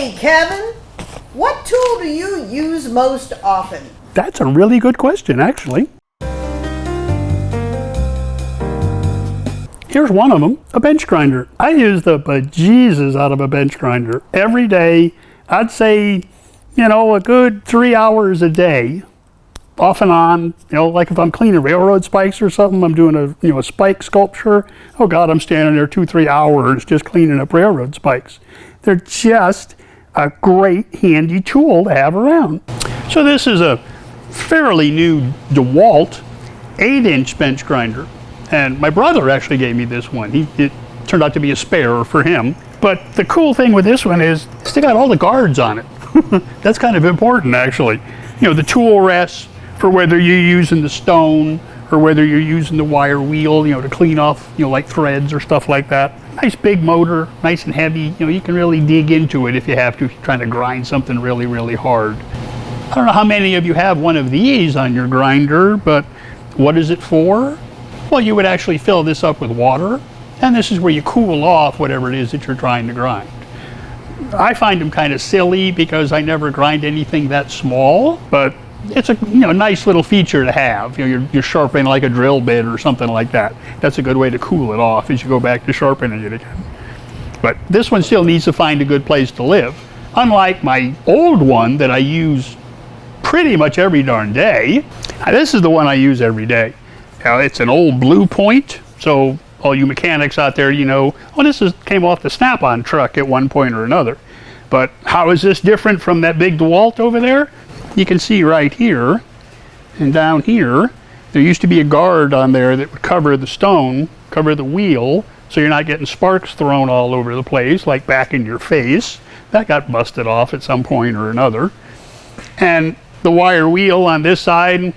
Hey, Kevin, what tool do you use most often? That's a really good question, actually. Here's one of them, a bench grinder. I use the bejesus out of a bench grinder every day. I'd say, a good 3 hours a day, off and on. Like if I'm cleaning railroad spikes or something, I'm doing a spike sculpture. Oh God, I'm standing there 2-3 hours just cleaning up railroad spikes. They're just a great handy tool to have around. So this is a fairly new Dewalt 8-inch bench grinder. And my brother actually gave me this one. It turned out to be a spare for him. But the cool thing with this one is it's still got all the guards on it. That's kind of important, actually. The tool rests for whether you're using the stone or whether you're using the wire wheel, to clean off, like threads or stuff like that. Nice big motor, nice and heavy. You can really dig into it if you have to, if you're trying to grind something really, really hard. I don't know how many of you have one of these on your grinder, but what is it for? Well, you would actually fill this up with water, and this is where you cool off whatever it is that you're trying to grind. I find them kind of silly because I never grind anything that small, but it's a nice little feature to have. You're sharpening like a drill bit or something like that. That's a good way to cool it off as you go back to sharpening it again. But this one still needs to find a good place to live. Unlike my old one that I use pretty much every darn day, this is the one I use every day. It's an old Blue Point, so all you mechanics out there, this came off the Snap-on truck at one point or another. But how is this different from that big Dewalt over there? You can see right here and down here, there used to be a guard on there that would cover the stone, cover the wheel, so you're not getting sparks thrown all over the place, like back in your face. That got busted off at some point or another. And the wire wheel on this side,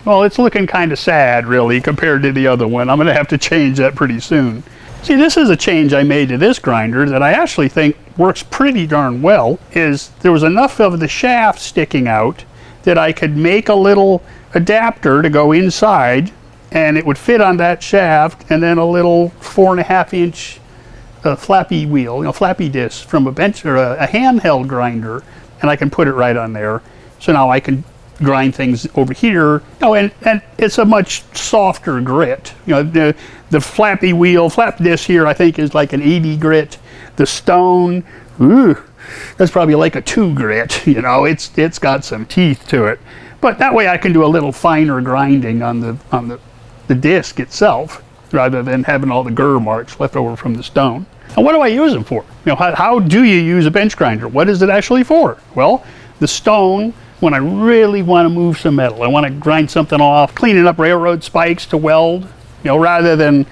well, it's looking kind of sad, really, compared to the other one. I'm going to have to change that pretty soon. See, this is a change I made to this grinder that I actually think works pretty darn well. Is there was enough of the shaft sticking out that I could make a little adapter to go inside, and it would fit on that shaft, and then a little 4.5-inch flappy wheel, flappy disc from a bench or a handheld grinder, and I can put it right on there. So now I can grind things over here. And it's a much softer grit. The flappy wheel, flap disc here, I think is like an 80 grit. The stone, that's probably like a 2 grit. It's got some teeth to it. But that way I can do a little finer grinding on the disc itself, rather than having all the burr marks left over from the stone. And what do I use them for? How do you use a bench grinder? What is it actually for? Well, the stone, when I really want to move some metal, I want to grind something off, cleaning up railroad spikes to weld, rather than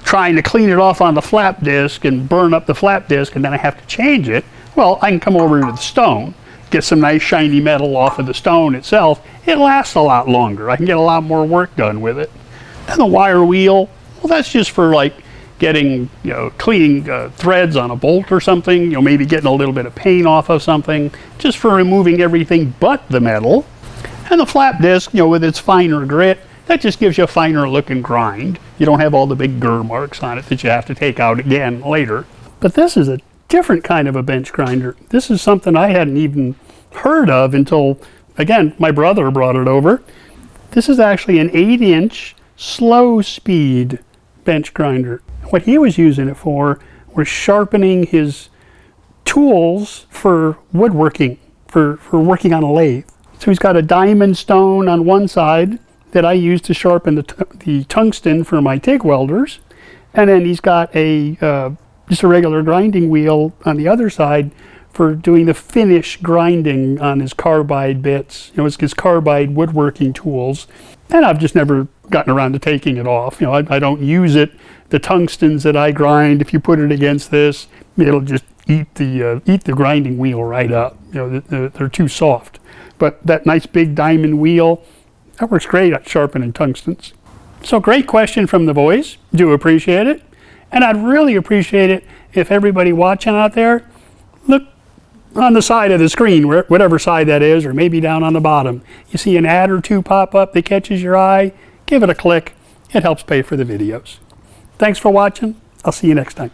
trying to clean it off on the flap disc and burn up the flap disc and then I have to change it. Well, I can come over to the stone, get some nice shiny metal off of the stone itself. It lasts a lot longer. I can get a lot more work done with it. And the wire wheel, well, that's just for like getting, cleaning threads on a bolt or something, maybe getting a little bit of paint off of something, just for removing everything but the metal. And the flap disc, with its finer grit, that just gives you a finer looking grind. You don't have all the big burr marks on it that you have to take out again later. But this is a different kind of a bench grinder. This is something I hadn't even heard of until, again, my brother brought it over. This is actually an 8-inch slow speed bench grinder. What he was using it for was sharpening his tools for woodworking, for working on a lathe. So he's got a diamond stone on one side that I use to sharpen the tungsten for my TIG welders, and then he's got just a regular grinding wheel on the other side for doing the finish grinding on his carbide bits, his carbide woodworking tools. And I've just never gotten around to taking it off. I don't use it. The tungstens that I grind, if you put it against this, it'll just eat the grinding wheel right up. They're too soft. But that nice big diamond wheel, that works great at sharpening tungstens. So great question from the boys. Do appreciate it. And I'd really appreciate it if everybody watching out there, look on the side of the screen, whatever side that is, or maybe down on the bottom. You see an ad or two pop up that catches your eye, give it a click. It helps pay for the videos. Thanks for watching. I'll see you next time.